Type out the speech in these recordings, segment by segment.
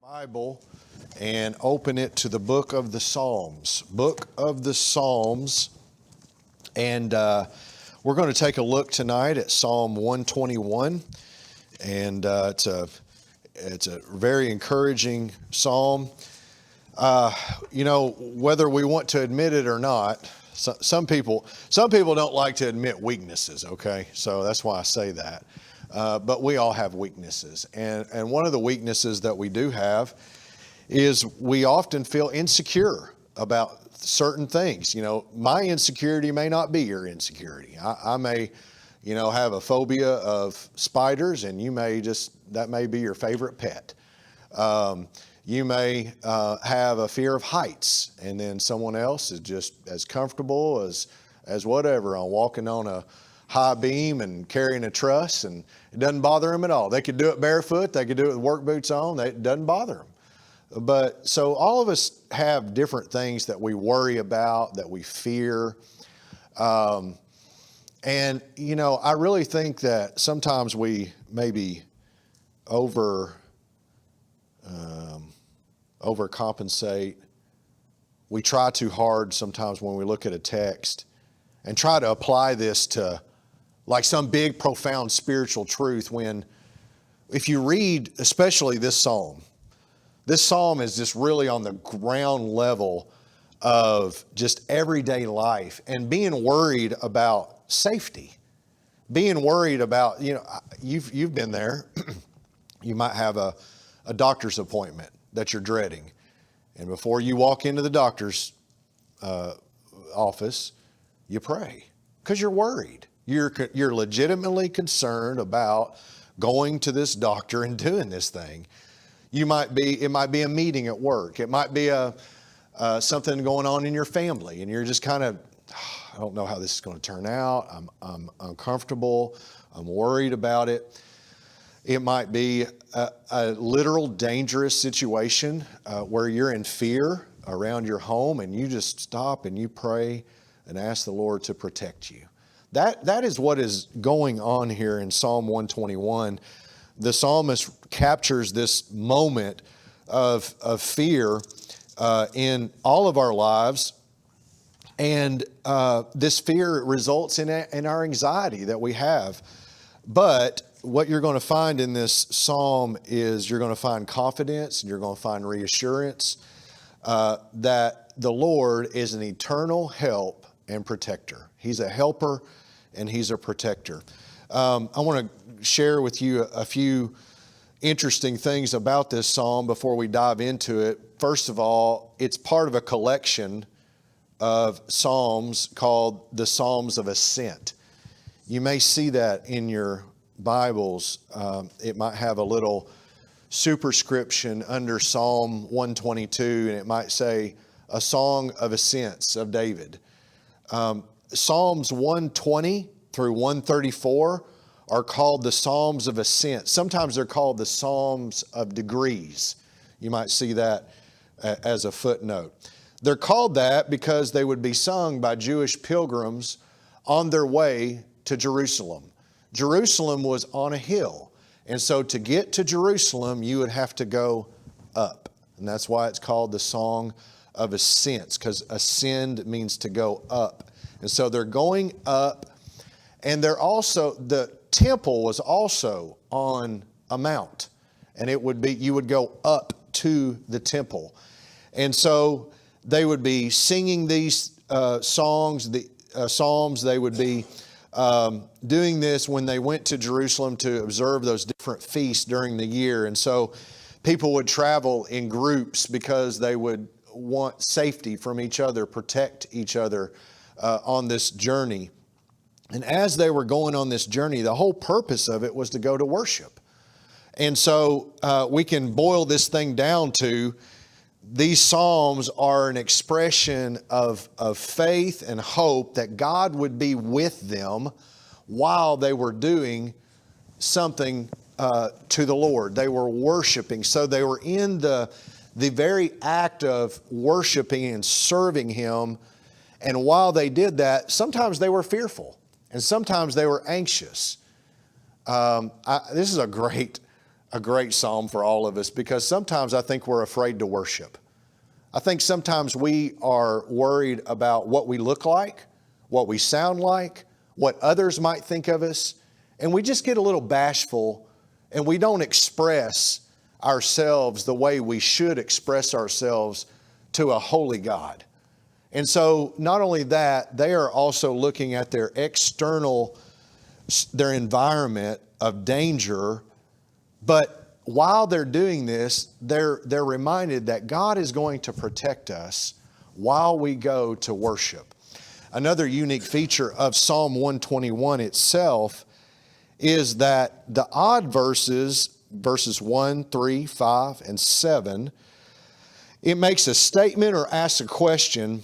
Bible and open it to the book of the Psalms. Book of the Psalms. And we're going to take a look tonight at Psalm 121. And it's a very encouraging psalm. Whether we want to admit it or not, some people don't like to admit weaknesses, okay? So that's why I say that. But we all have weaknesses. And one of the weaknesses that we do have is we often feel insecure about certain things. You know, my insecurity may not be your insecurity. I may, have a phobia of spiders, and that may be your favorite pet. You may have a fear of heights, and then someone else is just as comfortable as whatever on walking on a high beam and carrying a truss, and it doesn't bother them at all. They could do it barefoot. They could do it with work boots on. It doesn't bother them. But so all of us have different things that we worry about, that we fear. I really think that sometimes we maybe overcompensate. We try too hard sometimes when we look at a text and try to apply this to like some big, profound spiritual truth, when if you read especially this psalm is just really on the ground level of just everyday life and being worried about safety, being worried about, you've been there. You might have a doctor's appointment that you're dreading. And before you walk into the doctor's office, you pray because you're worried. You're legitimately concerned about going to this doctor and doing this thing. It might be a meeting at work. It might be something going on in your family, and you're just kind of, I don't know how this is going to turn out. I'm uncomfortable. I'm worried about it. It might be a literal dangerous situation where you're in fear around your home, and you just stop and you pray and ask the Lord to protect you. That is what is going on here in Psalm 121. The psalmist captures this moment of fear in all of our lives, and this fear results in our anxiety that we have. But what you're going to find in this psalm is you're going to find confidence, and you're going to find reassurance that the Lord is an eternal help and protector. He's a helper and He's a protector. I want to share with you a few interesting things about this psalm before we dive into it. First of all, it's part of a collection of psalms called the Psalms of Ascent. You may see that in your Bibles. It might have a little superscription under Psalm 122, and it might say a song of ascents of David. Psalms 120 through 134 are called the Psalms of Ascent. Sometimes they're called the Psalms of Degrees. You might see that as a footnote. They're called that because they would be sung by Jewish pilgrims on their way to Jerusalem. Jerusalem was on a hill, and so to get to Jerusalem, you would have to go up. And that's why it's called the Song of Ascents, because ascend means to go up. And so they're going up, and the temple was also on a mount, and you would go up to the temple. And so they would be singing these songs, the psalms. They would be doing this when they went to Jerusalem to observe those different feasts during the year. And so people would travel in groups because they would want safety from each other, protect each other on this journey. And as they were going on this journey, the whole purpose of it was to go to worship. And so we can boil this thing down to these psalms are an expression of faith and hope that God would be with them while they were doing something to the Lord. They were worshiping. So they were in the very act of worshiping and serving Him. And while they did that, sometimes they were fearful and sometimes they were anxious. This is a great a great psalm for all of us, because sometimes I think we're afraid to worship. I think sometimes we are worried about what we look like, what we sound like, what others might think of us, and we just get a little bashful and we don't express ourselves the way we should express ourselves to a holy God. And so not only that, they are also looking at their external, their environment of danger, but while they're doing this, they're reminded that God is going to protect us while we go to worship. Another unique feature of Psalm 121 itself is that the odd verses 1, 3, 5, and 7, it makes a statement or asks a question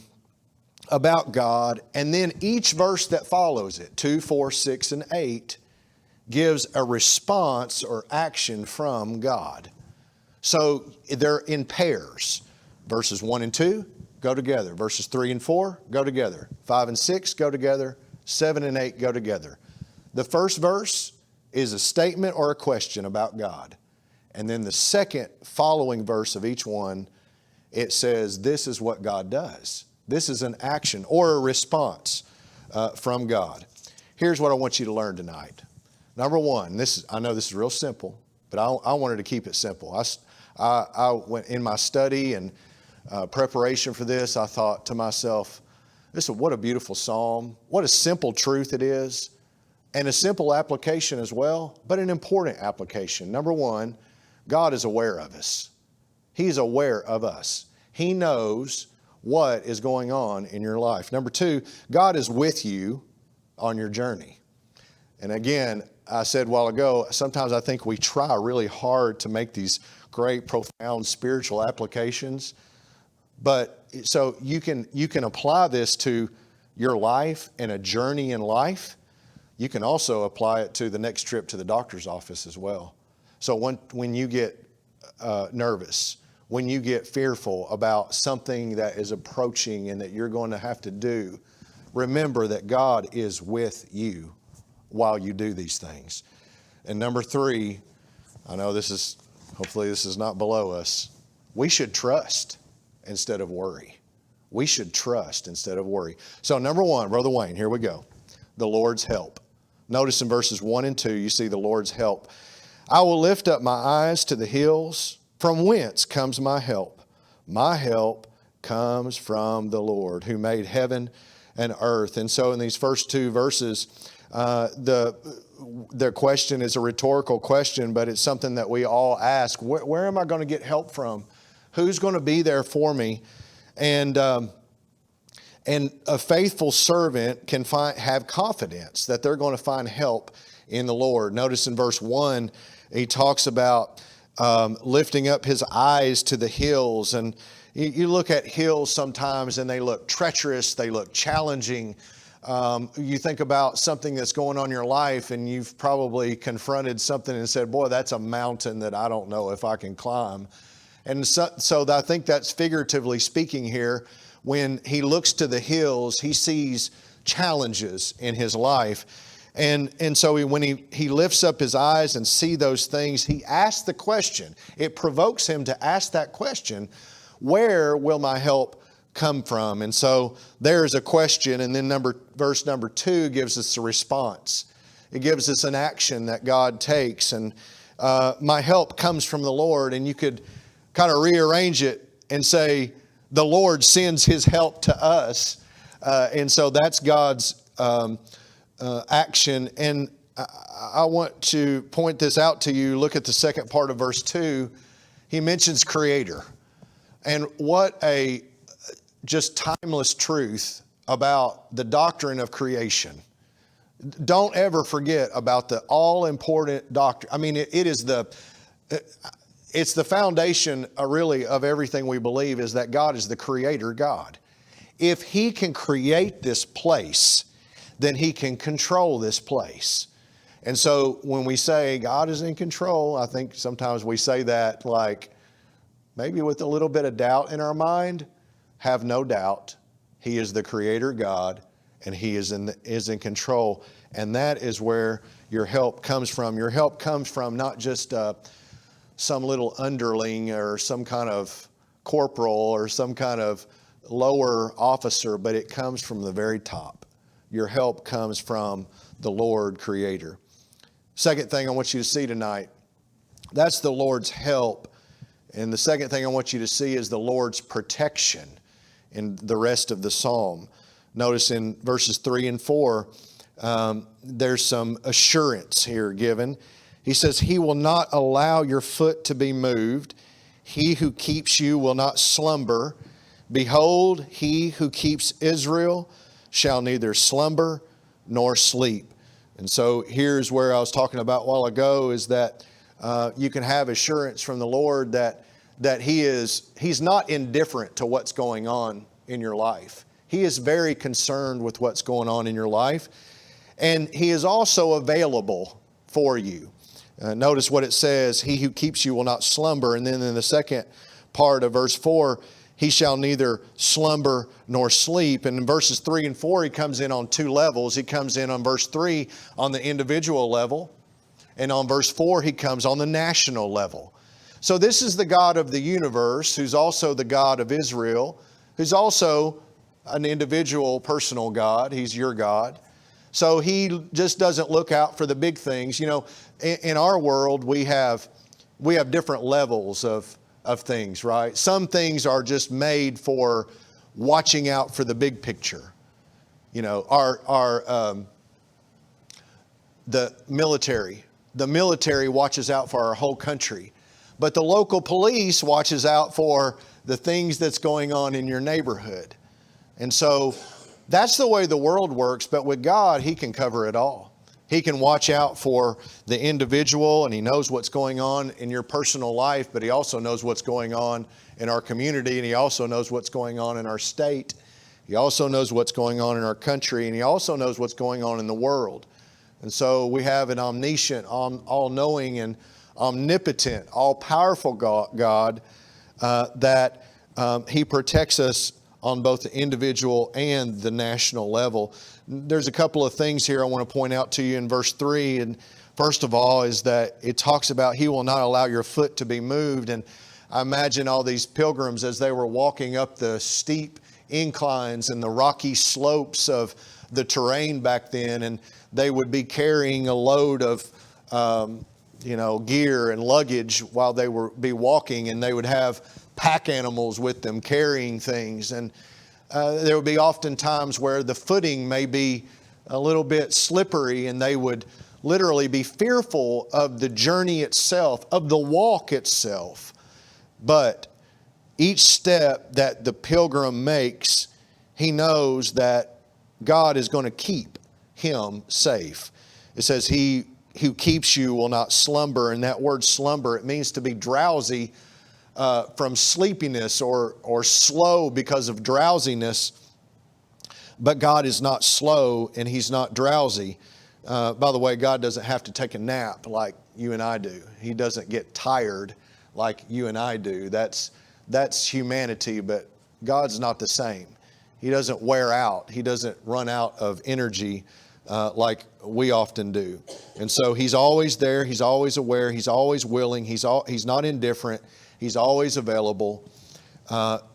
about God, and then each verse that follows it, 2, 4, 6, and 8, gives a response or action from God. So they're in pairs. Verses 1 and 2 go together. Verses 3 and 4 go together. 5 and 6 go together. 7 and 8 go together. The first verse is a statement or a question about God. And then the second following verse of each one, it says, this is what God does. This is an action or a response from God. Here's what I want you to learn tonight. Number one, I know this is real simple, but I wanted to keep it simple. I went in my study and preparation for this, I thought to myself, what a beautiful psalm. What a simple truth it is. And a simple application as well, but an important application. Number one, God is aware of us. He's aware of us. He knows what is going on in your life. Number two, God is with you on your journey. And again, I said a while ago, sometimes I think we try really hard to make these great, profound spiritual applications. But so you can apply this to your life and a journey in life. You can also apply it to the next trip to the doctor's office as well. So when you get nervous, when you get fearful about something that is approaching and that you're going to have to do, remember that God is with you while you do these things. And number three, I know hopefully this is not below us. We should trust instead of worry. We should trust instead of worry. So number one, Brother Wayne, here we go. The Lord's help. Notice in verses 1 and 2, you see the Lord's help. I will lift up my eyes to the hills. From whence comes my help? My help comes from the Lord who made heaven and earth. And so in these first two verses, the question is a rhetorical question, but it's something that we all ask. Where am I going to get help from? Who's going to be there for me? And a faithful servant can have confidence that they're going to find help in the Lord. Notice in verse 1, he talks about lifting up his eyes to the hills. And you look at hills sometimes and they look treacherous, they look challenging. You think about something that's going on in your life and you've probably confronted something and said, boy, that's a mountain that I don't know if I can climb. And so I think that's figuratively speaking here. When he looks to the hills, he sees challenges in his life. And so when he lifts up his eyes and see those things, he asks the question. It provokes him to ask that question, where will my help come from? And so there's a question, and then verse number 2 gives us a response. It gives us an action that God takes, and my help comes from the Lord. And you could kind of rearrange it and say, the Lord sends his help to us. And so that's God's action. And I want to point this out to you. Look at the second part of verse 2. He mentions Creator. And what a just timeless truth about the doctrine of creation. Don't ever forget about the all-important doctrine. I mean, it's the foundation really of everything we believe, is that God is the Creator God. If He can create this place, then He can control this place. And so when we say God is in control, I think sometimes we say that like maybe with a little bit of doubt in our mind. Have no doubt, He is the Creator God, and He is in control. And that is where your help comes from. Your help comes from not just some little underling or some kind of corporal or some kind of lower officer, but it comes from the very top. Your help comes from the Lord Creator. Second thing I want you to see tonight, that's the Lord's help. And the second thing I want you to see is the Lord's protection in the rest of the psalm. Notice in verses 3 and 4, there's some assurance here given. He says, He will not allow your foot to be moved. He who keeps you will not slumber. Behold, He who keeps Israel shall neither slumber nor sleep. And so here's where I was talking about a while ago, is that you can have assurance from the Lord that He's not indifferent to what's going on in your life. He is very concerned with what's going on in your life. And He is also available for you. Notice what it says, He who keeps you will not slumber. And then in the second part of verse 4, He shall neither slumber nor sleep. And in verses 3 and 4, He comes in on two levels. He comes in on verse 3 on the individual level. And on verse 4, He comes on the national level. So this is the God of the universe, who's also the God of Israel, who's also an individual, personal God. He's your God. So He just doesn't look out for the big things. You know, in our world, we have different levels of things, right? Some things are just made for watching out for the big picture. You know, the military watches out for our whole country, but the local police watches out for the things that's going on in your neighborhood. And so that's the way the world works, but with God, He can cover it all. He can watch out for the individual, and He knows what's going on in your personal life, but He also knows what's going on in our community, and He also knows what's going on in our state. He also knows what's going on in our country, and He also knows what's going on in the world. And so we have an omniscient, all-knowing, and omnipotent, all-powerful God that He protects us on both the individual and the national level. There's a couple of things here I want to point out to you in verse 3. And first of all is that it talks about He will not allow your foot to be moved. And I imagine all these pilgrims as they were walking up the steep inclines and the rocky slopes of the terrain back then, and they would be carrying a load of gear and luggage while they would be walking, and they would have pack animals with them carrying things. And there would be often times where the footing may be a little bit slippery, and they would literally be fearful of the journey itself, of the walk itself. But each step that the pilgrim makes, he knows that God is going to keep him safe. It says, He who keeps you will not slumber. And that word slumber, it means to be drowsy from sleepiness or slow because of drowsiness. But God is not slow and He's not drowsy. By the way, God doesn't have to take a nap like you and I do. He doesn't get tired like you and I do. That's humanity, but God's not the same. He doesn't wear out. He doesn't run out of energy like we often do. And so He's always there. He's always aware. He's always willing. He's not indifferent. He's always available,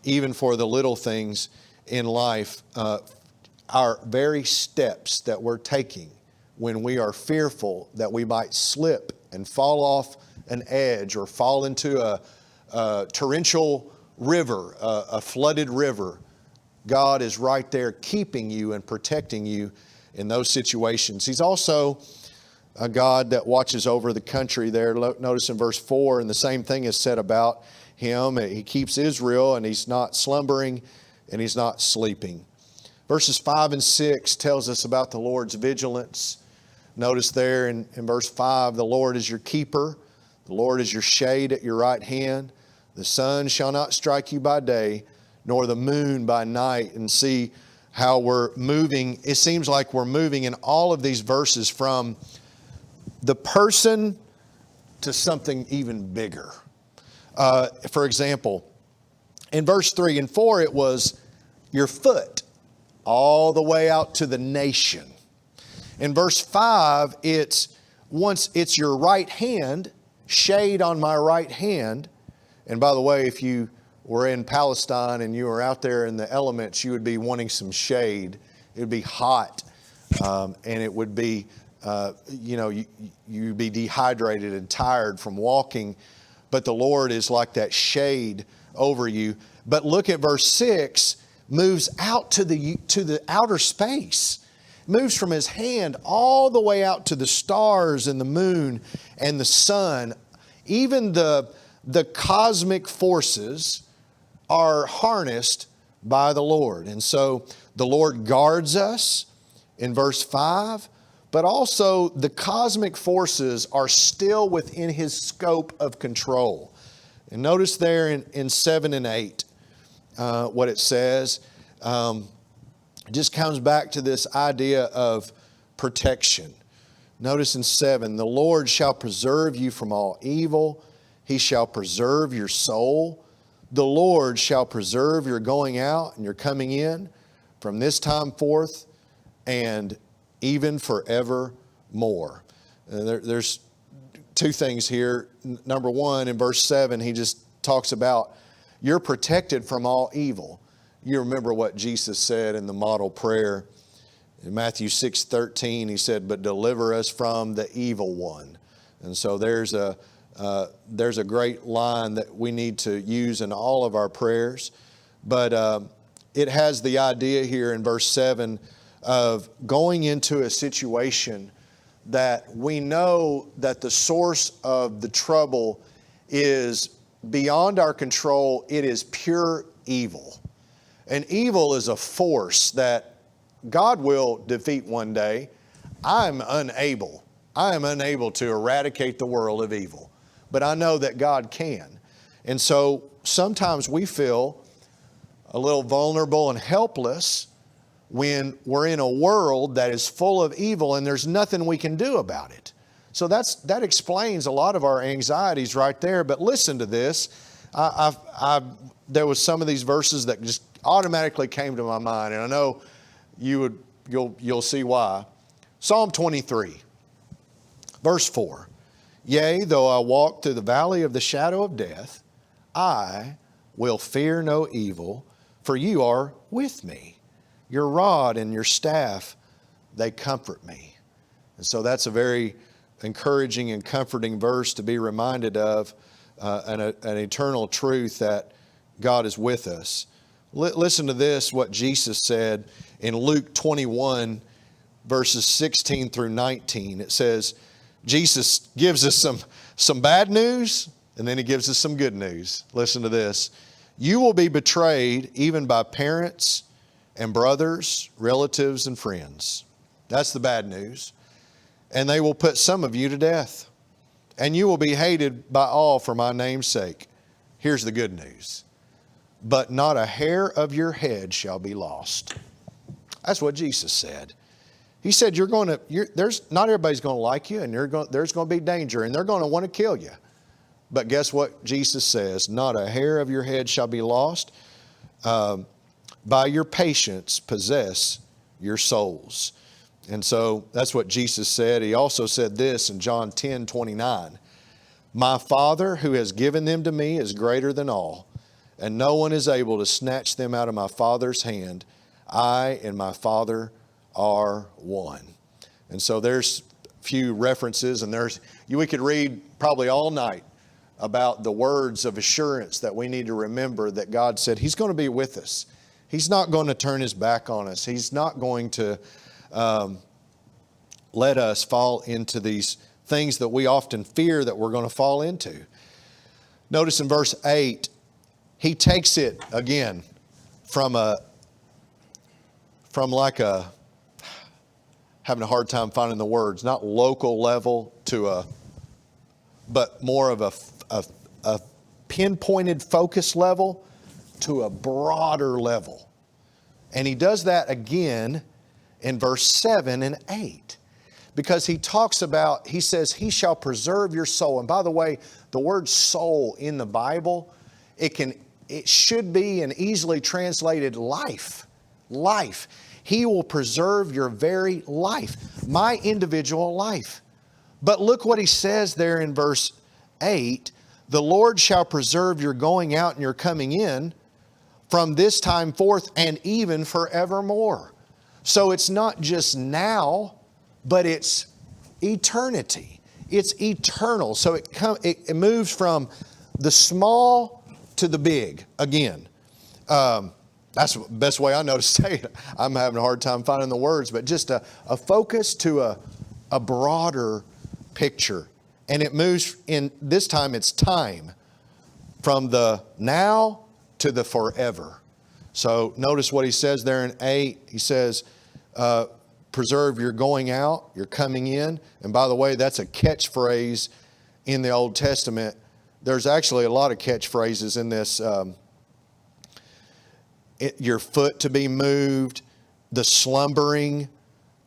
even for the little things in life. Our very steps that we're taking when we are fearful that we might slip and fall off an edge or fall into a torrential river, a flooded river, God is right there keeping you and protecting you in those situations. He's also a God that watches over the country there. Notice in verse 4, and the same thing is said about Him. He keeps Israel, and He's not slumbering and He's not sleeping. Verses 5 and 6 tells us about the Lord's vigilance. Notice there in verse 5, the Lord is your keeper. The Lord is your shade at your right hand. The sun shall not strike you by day, nor the moon by night. And see how we're moving. It seems like we're moving in all of these verses from the person to something even bigger. For example, in verse 3 and 4, it was your foot all the way out to the nation. In verse 5, once it's your right hand, shade on my right hand. And by the way, if you were in Palestine and you were out there in the elements, you would be wanting some shade. It would be hot, and it would be, you'd be dehydrated and tired from walking. But the Lord is like that shade over you. But look at verse 6, moves out to the outer space. Moves from his hand all the way out to the stars and the moon and the sun. Even the cosmic forces are harnessed by the Lord. And so the Lord guards us in verse 5, but also the cosmic forces are still within his scope of control. And notice there in 7 and 8 what it says. It just comes back to this idea of protection. Notice in 7, the Lord shall preserve you from all evil. He shall preserve your soul. The Lord shall preserve your going out and your coming in from this time forth and even forevermore. There's two things here. Number one, in verse 7, he just talks about you're protected from all evil. You remember what Jesus said in the model prayer. In Matthew 6:13, he said, but deliver us from the evil one. And so there's a great line that we need to use in all of our prayers. But it has the idea here in verse 7 of going into a situation that we know that the source of the trouble is beyond our control. It is pure evil. And evil is a force that God will defeat one day. I am unable to eradicate the world of evil, but I know that God can. And so sometimes we feel a little vulnerable and helpless when we're in a world that is full of evil and there's nothing we can do about it. So that explains a lot of our anxieties right there. But listen to this. There was some of these verses that just automatically came to my mind, and I know you'll see why. Psalm 23, verse 4. Yea, though I walk through the valley of the shadow of death, I will fear no evil, for you are with me. Your rod and your staff, they comfort me. And so that's a very encouraging and comforting verse to be reminded of, an eternal truth that God is with us. Listen to this, what Jesus said in Luke 21, verses 16 through 19. It says, Jesus gives us some bad news, and then he gives us some good news. Listen to this. You will be betrayed even by parents and brothers, relatives, and friends. That's the bad news. And they will put some of you to death. And you will be hated by all for my name's sake. Here's the good news. But not a hair of your head shall be lost. That's what Jesus said. He said, not everybody's going to like you, and there's going to be danger, and they're going to want to kill you. But guess what Jesus says? Not a hair of your head shall be lost. By your patience possess your souls. And so that's what Jesus said. He also said this in John 10:29. My Father who has given them to me is greater than all, and no one is able to snatch them out of my Father's hand. I and my Father are one. And so there's a few references, and we could read probably all night about the words of assurance that we need to remember that God said He's going to be with us. He's not going to turn His back on us. He's not going to let us fall into these things that we often fear that we're going to fall into. Notice in verse 8, He takes it again from having a hard time finding the words, not local level but more of a pinpointed focus level to a broader level. And He does that again in verse 7 and 8. Because He says, He shall preserve your soul. And by the way, the word soul in the Bible, it should be and easily translated life. Life. He will preserve your very life, my individual life. But look what He says there in verse 8, the Lord shall preserve your going out and your coming in from this time forth and even forevermore. So it's not just now, but it's eternity. It's eternal. So it moves from the small to the big again. That's the best way I know to say it. I'm having a hard time finding the words, but just a focus to a broader picture. And it moves in, this time it's time, from the now to the forever. So notice what he says there in 8. He says, preserve your going out, your coming in. And by the way, that's a catchphrase in the Old Testament. There's actually a lot of catchphrases in this. Your foot to be moved, the slumbering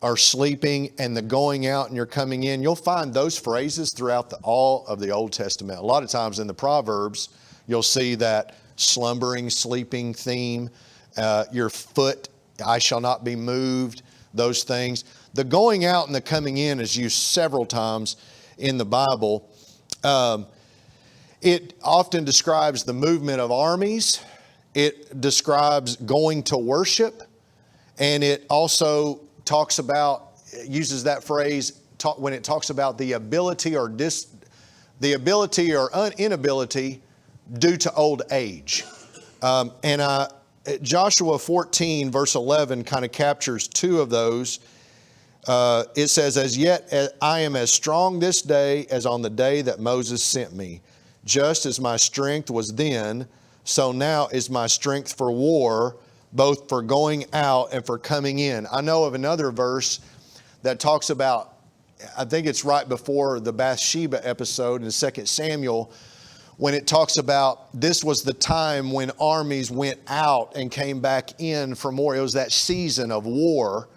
or sleeping, and the going out and you're coming in. You'll find those phrases throughout all of the Old Testament. A lot of times in the Proverbs, you'll see that slumbering, sleeping theme. Your foot, I shall not be moved, those things. The going out and the coming in is used several times in the Bible. It often describes the movement of armies. It describes going to worship. And it also talks about, uses that phrase when it talks about the ability or inability due to old age. Joshua 14 verse 11 kind of captures two of those. It says, as yet I am as strong this day as on the day that Moses sent me. Just as my strength was then, so now is my strength for war, both for going out and for coming in. I know of another verse that talks about, I think it's right before the Bathsheba episode in 2 Samuel, when it talks about this was the time when armies went out and came back in for more. It was that season of war,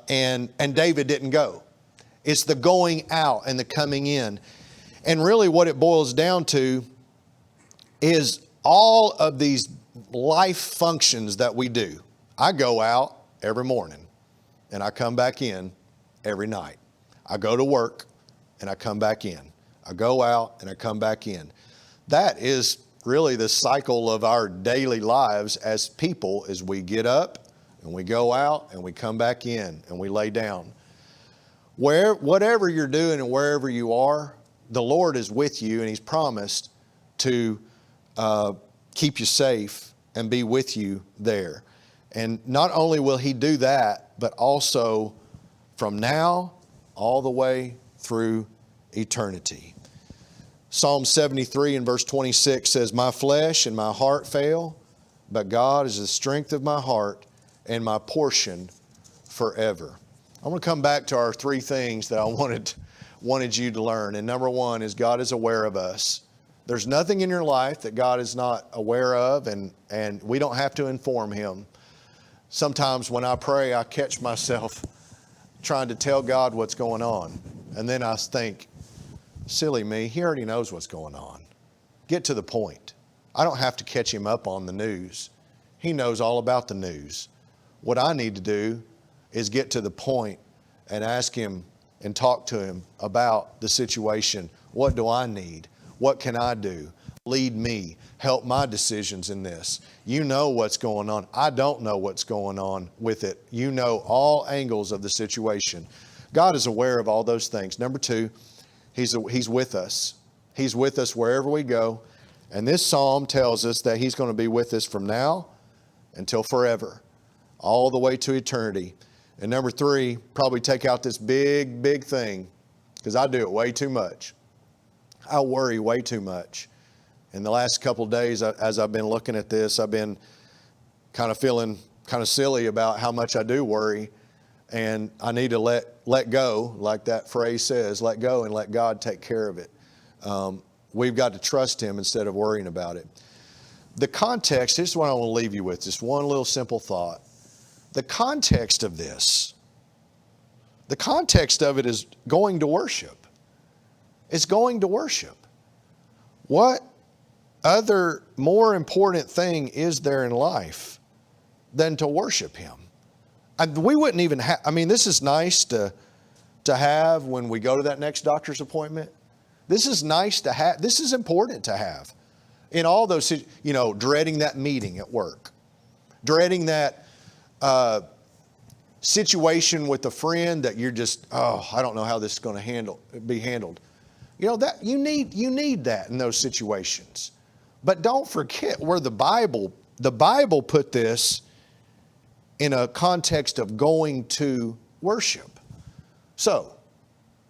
and David didn't go. It's the going out and the coming in. And really what it boils down to is all of these life functions that we do. I go out every morning and I come back in every night. I go to work and I come back in. I go out and I come back in. That is really the cycle of our daily lives as people, as we get up and we go out and we come back in and we lay down. Whatever you're doing and wherever you are, the Lord is with you, and He's promised to keep you safe and be with you there. And not only will He do that, but also from now all the way through eternity. Psalm 73 and verse 26 says, my flesh and my heart fail, but God is the strength of my heart and my portion forever. I'm going to come back to our three things that I wanted you to learn. And number one is God is aware of us. There's nothing in your life that God is not aware of, and we don't have to inform Him. Sometimes when I pray, I catch myself trying to tell God what's going on. And then I think, silly me, He already knows what's going on. Get to the point. I don't have to catch Him up on the news. He knows all about the news. What I need to do is get to the point and ask Him and talk to Him about the situation. What do I need? What can I do? Lead me. Help my decisions in this. You know what's going on. I don't know what's going on with it. You know all angles of the situation. God is aware of all those things. Number two, He's with us. He's with us wherever we go. And this psalm tells us that He's going to be with us from now until forever, all the way to eternity. And number three, probably take out this big thing, because I do it way too much. I worry way too much. In the last couple of days, as I've been looking at this, I've been kind of feeling kind of silly about how much I do worry. And I need to let go, like that phrase says, let go and let God take care of it. We've got to trust Him instead of worrying about it. The context, this is what I want to leave you with, just one little simple thought. The context of this, the context of it is going to worship. It's going to worship. What other more important thing is there in life than to worship Him? And we wouldn't even have, this is nice to have when we go to that next doctor's appointment. This is nice to have. This is important to have. In all those, dreading that meeting at work, dreading that situation with a friend that you're just, I don't know how this is going to be handled. That you need that in those situations. But don't forget where the Bible put this in a context of going to worship. So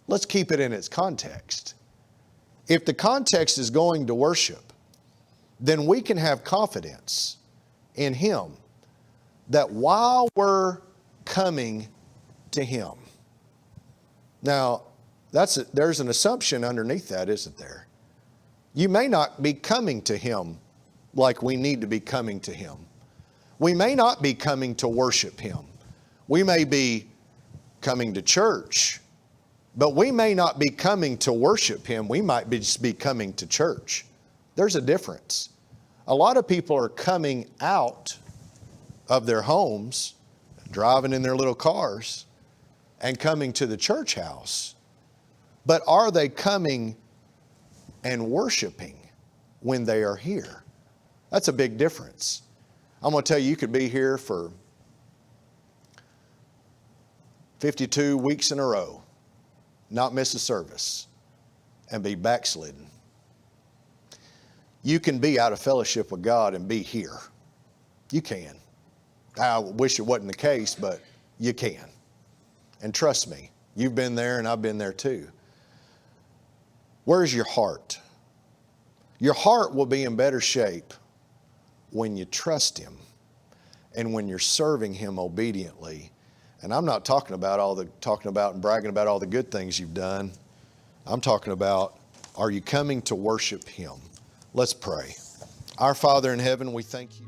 let's keep it in its context. If the context is going to worship, then we can have confidence in Him that while we're coming to Him. Now, there's an assumption underneath that, isn't there? You may not be coming to Him like we need to be coming to Him. We may not be coming to worship Him. We may be coming to church, but we may not be coming to worship Him. We might just be coming to church. There's a difference. A lot of people are coming out of their homes, driving in their little cars, and coming to the church house. But are they coming and worshiping when they are here? That's a big difference. I'm going to tell you, you could be here for 52 weeks in a row, not miss a service, and be backslidden. You can be out of fellowship with God and be here. You can. I wish it wasn't the case, but you can. And trust me, you've been there and I've been there too. Where's your heart? Your heart will be in better shape when you trust Him and when you're serving Him obediently. And I'm not talking about and bragging about all the good things you've done. I'm talking about, are you coming to worship Him? Let's pray. Our Father in heaven, we thank You.